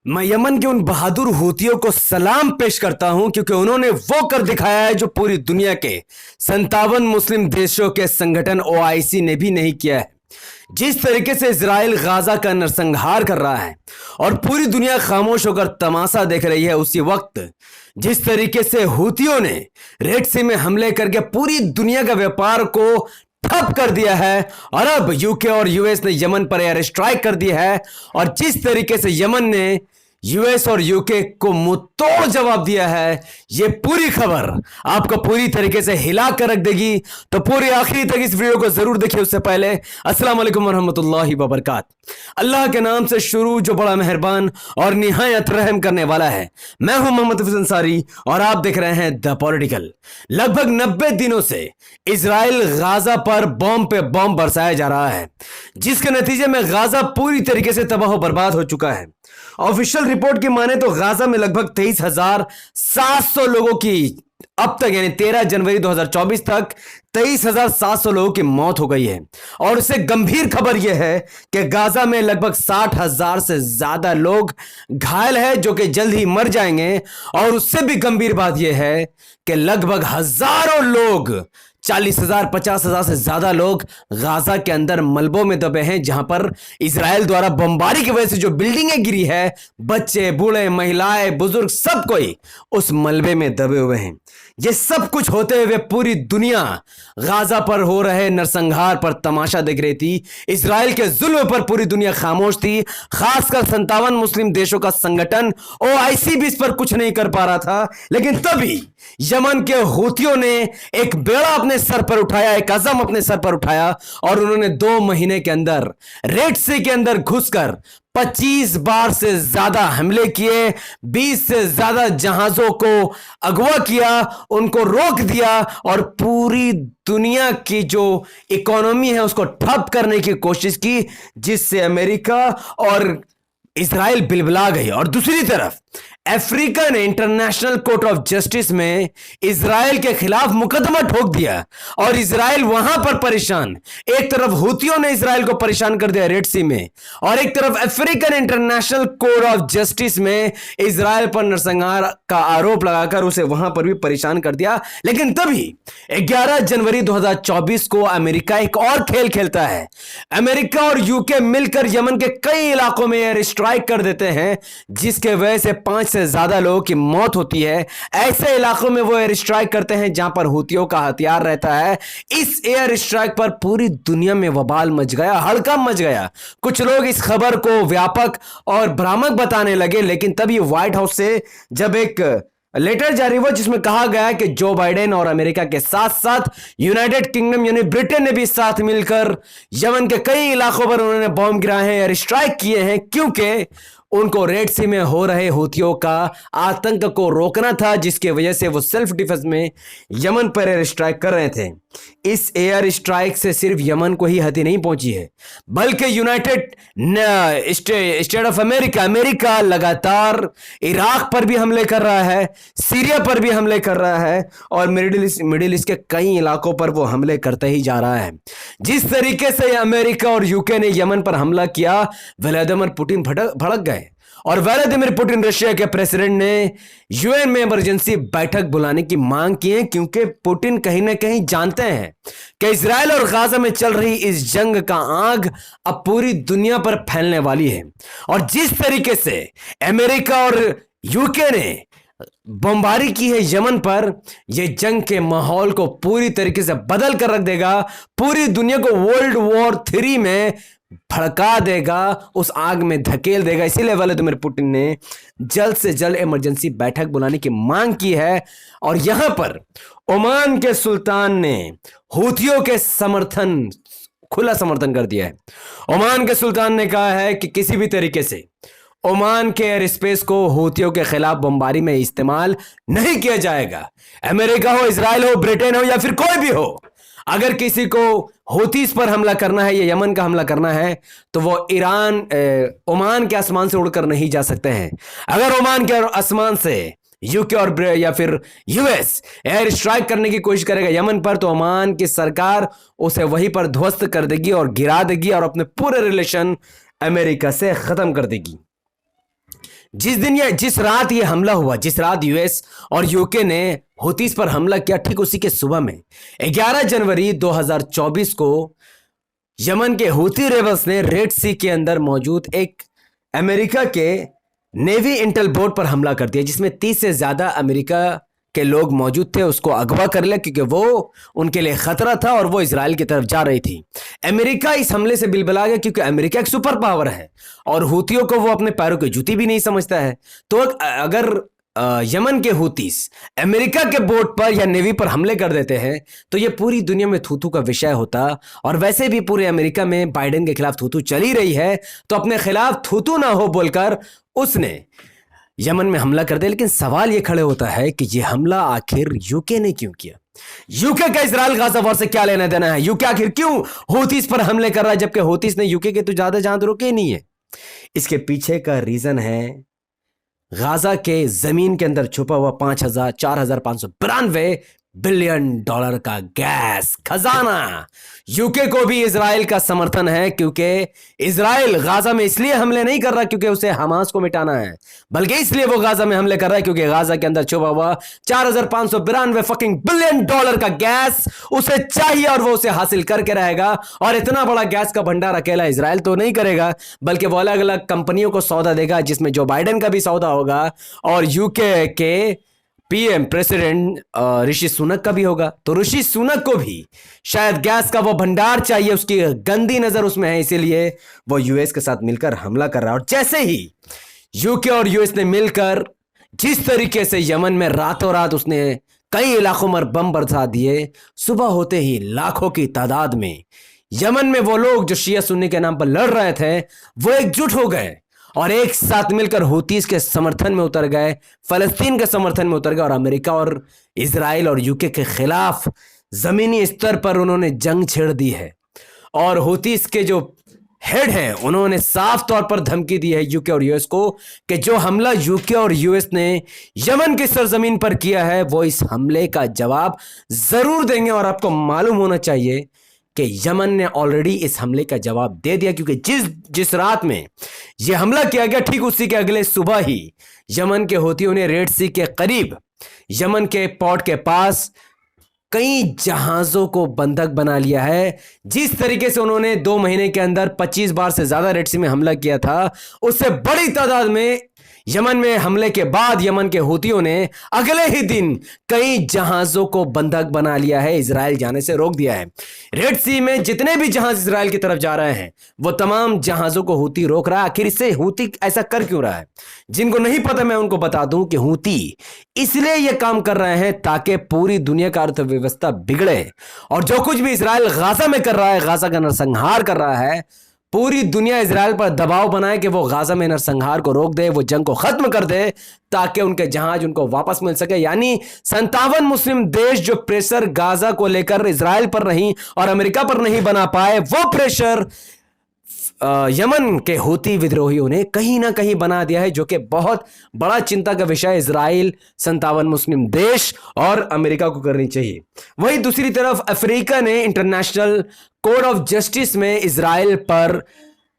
मैं यमन के उन बहादुर हूतियों को सलाम पेश करता हूं क्योंकि उन्होंने वो कर दिखाया है जो पूरी दुनिया के 57 मुस्लिम देशों के संगठन ओआईसी ने भी नहीं किया है। जिस तरीके से इजराइल गाजा का नरसंहार कर रहा है और पूरी दुनिया खामोश होकर तमाशा देख रही है, उसी वक्त जिस तरीके से हूतियों ने रेड सी में हमले करके पूरी दुनिया का व्यापार को ठप कर दिया है और अब यूके और यूएस ने यमन पर एयर स्ट्राइक कर दी है और जिस तरीके से यमन ने यूएस और यूके को मुंहतोड़ जवाब दिया है, ये पूरी खबर आपको पूरी तरीके से हिला कर रख देगी। तो पूरी आखिरी तक इस वीडियो को जरूर देखिए। उससे पहले अस्सलाम वालेकुम वरहमतुल्लाहि वबरकात। अल्लाह के नाम से शुरू जो बड़ा मेहरबान और निहायत रहम करने वाला है। मैं हूं मोहम्मद हफीज अंसारी और आप देख रहे हैं द पॉलिटिकल। लगभग 90 दिनों से इजराइल गाजा पर बॉम्ब पे बॉम्ब बरसाया जा रहा है, जिसके नतीजे में गाजा पूरी तरीके से तबाह बर्बाद हो चुका है। ऑफिशियल रिपोर्ट की माने तो गाजा में लगभग 23,700 लोगों की अब तक यानी 13 जनवरी 2024 तक 23,700 लोगों की मौत हो गई है। और उससे गंभीर खबर यह है कि गाजा में लगभग 60,000 से ज्यादा लोग घायल है, जो कि जल्द ही मर जाएंगे। और उससे भी गंभीर बात यह है कि लगभग हजारों लोग 40,000 50,000 से ज्यादा लोग गाजा के अंदर मलबों में दबे हैं, जहां पर इजराइल द्वारा बमबारी की वजह से जो बिल्डिंगें गिरी है, बच्चे बूढ़े महिलाएं बुजुर्ग सब कोई उस मलबे में दबे हुए हैं। ये सब कुछ होते हुए पूरी दुनिया गाजा पर हो रहे नरसंहार पर तमाशा देख रही थी। इजराइल के जुल्म पर पूरी दुनिया खामोश थी। खासकर 57 मुस्लिम देशों का संगठन ओआईसी भी इस पर कुछ नहीं कर पा रहा था। लेकिन तभी यमन के हूतियों ने एक बेड़ा अपने सर पर उठाया, एक अज़म अपने सर पर उठाया और उन्होंने 2 महीने के अंदर रेड सी के अंदर घुसकर 25 बार से ज्यादा हमले किए, 20 से ज्यादा जहाजों को अगवा किया, उनको रोक दिया और पूरी दुनिया की जो इकोनॉमी है उसको ठप करने की कोशिश की, जिससे अमेरिका और इजराइल बिलबिला गई। और दूसरी तरफ अफ्रीका ने इंटरनेशनल कोर्ट ऑफ जस्टिस में इजराइल के खिलाफ मुकदमा ठोक दिया और इजराइल वहां पर परेशान। एक तरफ हूतियों ने इजराइल को परेशान कर दिया रेड सी में, और एक तरफ African international court of justice में इजराइल पर नरसंहार का आरोप लगाकर उसे वहां पर भी परेशान कर दिया। लेकिन तभी 11 जनवरी 2024 को अमेरिका एक और खेल खेलता है। अमेरिका और यूके मिलकर यमन के कई इलाकों में एयर स्ट्राइक कर देते हैं, जिसके वजह से 5 से ज्यादा लोगों की मौत होती है। ऐसे इलाकों में वो एयर स्ट्राइक करते हैं जहां पर हूतियों का हथियार रहता है। इस एयर स्ट्राइक पर पूरी दुनिया में वबाल मच गया, हड़कंप मच गया। कुछ लोग इस खबर को व्यापक और भ्रामक बताने लगे, लेकिन तभी व्हाइट हाउस से जब एक लेटर जारी हुआ जिसमें कहा गया कि जो बाइडेन और अमेरिका के साथ साथ यूनाइटेड किंगडम यानी ब्रिटेन ने भी साथ मिलकर यमन के कई इलाकों पर उन्होंने बॉम्ब गिराए हैं, एयर स्ट्राइक किए हैं, क्योंकि उनको रेड सी में हो रहे हूतियों का आतंक को रोकना था, जिसकी वजह से वो सेल्फ डिफेंस में यमन पर एयर स्ट्राइक कर रहे थे। इस एयर स्ट्राइक से सिर्फ यमन को ही क्षति नहीं पहुंची है, बल्कि यूनाइटेड स्टेट ऑफ अमेरिका लगातार इराक पर भी हमले कर रहा है, सीरिया पर भी हमले कर रहा है और मिडिल ईस्ट के कई इलाकों पर वो हमले करते ही जा रहा है। जिस तरीके से अमेरिका और यूके ने यमन पर हमला किया, व्लादिमीर पुतिन भड़क गए और व्लादिमीर पुतिन रशिया के प्रेसिडेंट ने यूएन में इमरजेंसी बैठक बुलाने की मांग की है, क्योंकि पुतिन कहीं ना कहीं जानते हैं कि इजराइल और गाजा में चल रही इस जंग का आग अब पूरी दुनिया पर फैलने वाली है। और जिस तरीके से अमेरिका और यूके ने बमबारी की है यमन पर, यह जंग के माहौल को पूरी तरीके से बदल कर रख देगा, पूरी दुनिया को वर्ल्ड वॉर 3 में भड़का देगा, उस आग में धकेल देगा। इसीलिए व्लादिमीर पुतिन ने जल्द से जल्द इमरजेंसी बैठक बुलाने की मांग की है। और यहां पर ओमान के सुल्तान ने हूतियों के खुला समर्थन कर दिया है। ओमान के सुल्तान ने कहा है कि किसी भी तरीके से ओमान के एयर स्पेस को हूतियों के खिलाफ बमबारी में इस्तेमाल नहीं किया जाएगा। अमेरिका हो, इजराइल हो, ब्रिटेन हो या फिर कोई भी हो, अगर किसी को हूतीस पर हमला करना है या यमन का हमला करना है तो वो ओमान के आसमान से उड़कर नहीं जा सकते हैं। अगर ओमान के आसमान से यूके और या फिर यूएस एयर स्ट्राइक करने की कोशिश करेगा यमन पर, तो ओमान की सरकार उसे वहीं पर ध्वस्त कर देगी और गिरा देगी और अपने पूरे रिलेशन अमेरिका से खत्म कर देगी। जिस रात ये हमला हुआ, जिस रात यूएस और यूके ने हुतीस पर हमला किया, ठीक उसी के सुबह में 11 जनवरी 2024 को यमन के हुती रेबल्स ने रेड सी के अंदर मौजूद एक अमेरिका के नेवी इंटेल बोट पर हमला कर दिया, जिसमें 30 से ज्यादा अमेरिका के लोग मौजूद थे। उसको अगवा कर लिया क्योंकि वो उनके लिए खतरा था और वो इजराइल की तरफ जा रही थी। अमेरिका इस हमले से बिलबिला गया क्योंकि अमेरिका एक सुपर पावर है और हुतियों को वो अपने पैरों की जूती भी नहीं समझता है। तो अगर यमन के हुतीस अमेरिका के बोट पर या नेवी पर हमले कर देते हैं तो ये पूरी दुनिया में थूथू का विषय होता। और वैसे भी पूरे अमेरिका में बाइडेन के खिलाफ थूथू चली रही है, तो अपने खिलाफ थूथू ना हो बोलकर उसने यमन में हमला कर दिया। लेकिन सवाल यह खड़े होता है कि यह हमला आखिर यूके ने क्यों किया? यूके का इजराइल गाजा वॉर से क्या लेना देना है? यूके आखिर क्यों हुतीस पर हमले कर रहा है जबकि हुतीस ने यूके के तो ज्यादा जहां रुके नहीं है? इसके पीछे का रीजन है गाजा के जमीन के अंदर छुपा हुआ 4,592 बिलियन डॉलर का गैस खजाना। यूके को भी इजराइल का समर्थन है क्योंकि इजराइल गाजा में इसलिए हमले नहीं कर रहा क्योंकि उसे हमास को मिटाना है, बल्कि इसलिए वो गाजा में हमले कर रहा है क्योंकि गाजा के अंदर छुपा हुआ 4,592 फकिंग बिलियन डॉलर का गैस उसे चाहिए और वो उसे हासिल करके रहेगा। और इतना बड़ा गैस का भंडार अकेला इजराइल तो नहीं करेगा, बल्कि वो अलग अलग कंपनियों को सौदा देगा, जिसमें जो बाइडेन का भी सौदा होगा और यूके के पीएम प्रेसिडेंट ऋषि सुनक का भी होगा। तो ऋषि सुनक को भी शायद गैस का वो भंडार चाहिए, उसकी गंदी नजर उसमें है, इसीलिए वो यूएस के साथ मिलकर हमला कर रहा है। और जैसे ही यूके और यूएस ने मिलकर जिस तरीके से यमन में रातों रात उसने कई इलाकों में बम बरसा दिए, सुबह होते ही लाखों की तादाद में यमन में वो लोग जो शिया सुन्नी के नाम पर लड़ रहे थे वो एकजुट हो गए और एक साथ मिलकर हुतीस के समर्थन में उतर गए, फलस्तीन के समर्थन में उतर गए और अमेरिका और इजराइल और यूके के खिलाफ जमीनी स्तर पर उन्होंने जंग छेड़ दी है। और हुतीस के जो हेड हैं उन्होंने साफ तौर पर धमकी दी है यूके और यूएस को कि जो हमला यूके और यूएस ने यमन की सरजमीन पर किया है वो इस हमले का जवाब जरूर देंगे। और आपको मालूम होना चाहिए कि यमन ने ऑलरेडी इस हमले का जवाब दे दिया, क्योंकि जिस रात में यह हमला किया गया ठीक उसी के अगले सुबह ही यमन के हुतियों ने रेड सी के करीब यमन के पोर्ट के पास कई जहाजों को बंधक बना लिया है। जिस तरीके से उन्होंने 2 महीने के अंदर 25 बार से ज्यादा रेड सी में हमला किया था, उससे बड़ी तादाद में यमन में हमले के बाद यमन के हुतियों ने अगले ही दिन कई जहाजों को बंधक बना लिया है, इजराइल जाने से रोक दिया है। रेड सी में जितने भी जहाज इजराइल की तरफ जा रहे हैं वो तमाम जहाजों को हुती रोक रहा है। आखिर इससे हुती ऐसा कर क्यों रहा है? जिनको नहीं पता मैं उनको बता दूं कि हुती इसलिए यह काम कर रहे हैं ताकि पूरी दुनिया का अर्थव्यवस्था बिगड़े और जो कुछ भी इजराइल गाजा में कर रहा है, गाजा का नरसंहार कर रहा है, पूरी दुनिया इजराइल पर दबाव बनाए कि वो गाजा में नरसंहार को रोक दे, वो जंग को खत्म कर दे ताकि उनके जहाज उनको वापस मिल सके। यानी 57 मुस्लिम देश जो प्रेशर गाजा को लेकर इजराइल पर नहीं और अमेरिका पर नहीं बना पाए, वो प्रेशर यमन के हुती विद्रोहियों ने कहीं ना कहीं बना दिया है, जो कि बहुत बड़ा चिंता का विषय इजराइल 57 मुस्लिम देश और अमेरिका को करनी चाहिए। वहीं दूसरी तरफ अफ्रीका ने इंटरनेशनल कोर्ट ऑफ जस्टिस में इजराइल पर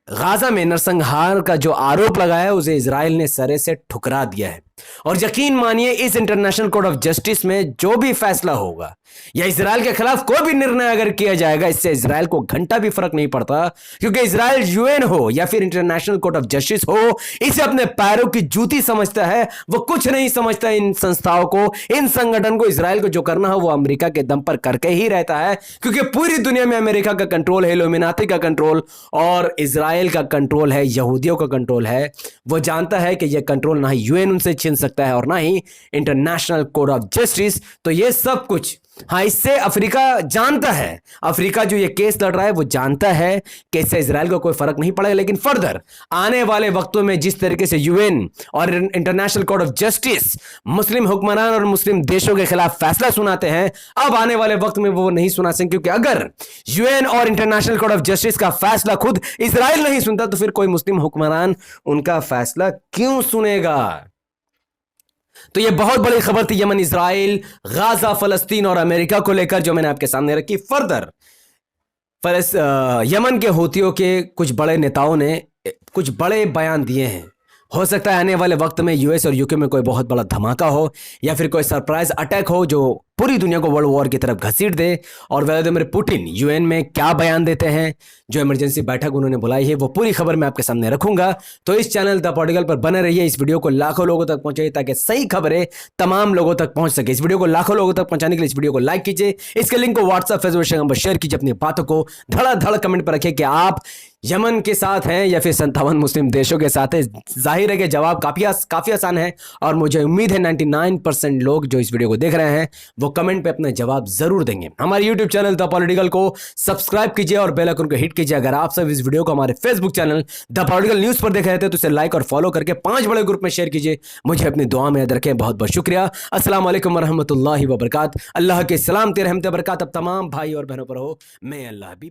गाजा में नरसंहार का जो आरोप लगाया है उसे इजराइल ने सरे से ठुकरा दिया है। और यकीन मानिए इस इंटरनेशनल कोर्ट ऑफ जस्टिस में जो भी फैसला होगा या इजराइल के खिलाफ कोई भी निर्णय अगर किया जाएगा, इससे इजराइल को घंटा भी फर्क नहीं पड़ता, क्योंकि इजराइल यूएन हो या फिर इंटरनेशनल कोर्ट ऑफ जस्टिस हो, इसे अपने पैरों की जूती समझता है। वो कुछ नहीं समझता इन संस्थाओं को, इन संगठन को। इजराइल को जो करना है वो अमेरिका के दम पर करके ही रहता है, क्योंकि पूरी दुनिया में अमेरिका का कंट्रोल है, इल्यूमिनाती का कंट्रोल और इजराइल का कंट्रोल है, यहूदियों का कंट्रोल है। वो जानता है कि यह कंट्रोल ना ही यूएन उनसे छीन सकता है और ना ही इंटरनेशनल कोर्ट ऑफ जस्टिस। तो ये सब कुछ इससे अफ्रीका जानता है, अफ्रीका जो ये केस लड़ रहा है वो जानता है कि इससे इजराइल को कोई फर्क नहीं पड़ेगा। लेकिन फर्दर आने वाले वक्तों में जिस तरीके से यूएन और इंटरनेशनल कोर्ट ऑफ जस्टिस मुस्लिम हुक्मरान और मुस्लिम देशों के खिलाफ फैसला सुनाते हैं, अब आने वाले वक्त में वो नहीं सुना सकेंगे, क्योंकि अगर यूएन और इंटरनेशनल कोर्ट ऑफ जस्टिस का फैसला खुद इजराइल नहीं सुनता तो फिर कोई मुस्लिम हुक्मरान उनका फैसला क्यों सुनेगा? तो यह बहुत बड़ी खबर थी यमन, इजराइल, गाजा, फलस्तीन और अमेरिका को लेकर जो मैंने आपके सामने रखी। फर्दर यमन के हुतियों के कुछ बड़े नेताओं ने कुछ बड़े बयान दिए हैं। हो सकता है आने वाले वक्त में यूएस और यूके में कोई बहुत बड़ा धमाका हो या फिर कोई सरप्राइज अटैक हो जो पूरी दुनिया को वर्ल्ड वॉर की तरफ घसीट दे। और व्लादिमीर पुतिन यूएन में क्या बयान देते हैं, जो इमरजेंसी बैठक उन्होंने बुलाई है, वो पूरी खबर मैं आपके सामने रखूंगा। तो इस चैनल द पॉलिटिकल पर बने रहिए, इस वीडियो को लाखों लोगों तक पहुंचाइए ताकि सही खबरें तमाम लोगों तक पहुंच सके। इस वीडियो को लाखों लोगों तक पहुंचाने के लिए इस वीडियो को लाइक कीजिए, इसके लिंक को व्हाट्सएप फेसबुक इंस्टाग्राम पर शेयर कीजिए, अपनी बातों को धड़ाधड़ कमेंट पर रखिए कि आप यमन के साथ हैं या फिर 57 मुस्लिम देशों के साथ है। जाहिर है कि जवाब काफी आसान है और मुझे उम्मीद है 99% लोग जो इस वीडियो को देख रहे हैं वो कमेंट पे अपना जवाब जरूर देंगे। हमारे यूट्यूब चैनल द पॉलिटिकल को सब्सक्राइब कीजिए और बेल आइकन को हिट कीजिए। अगर आप सब इस वीडियो को हमारे Facebook channel the political news पर देख रहे थे तो इसे लाइक और फॉलो करके 5 बड़े ग्रुप में शेयर कीजिए। मुझे अपनी दुआ में याद रखें। बहुत बहुत शुक्रिया। अस्सलाम वालेकुम वरहमतुल्लाहि वबरकात। अल्लाह के सलामत रहमत बरकत अब तमाम भाई और बहनों पर हो। मैं अल्लाह भी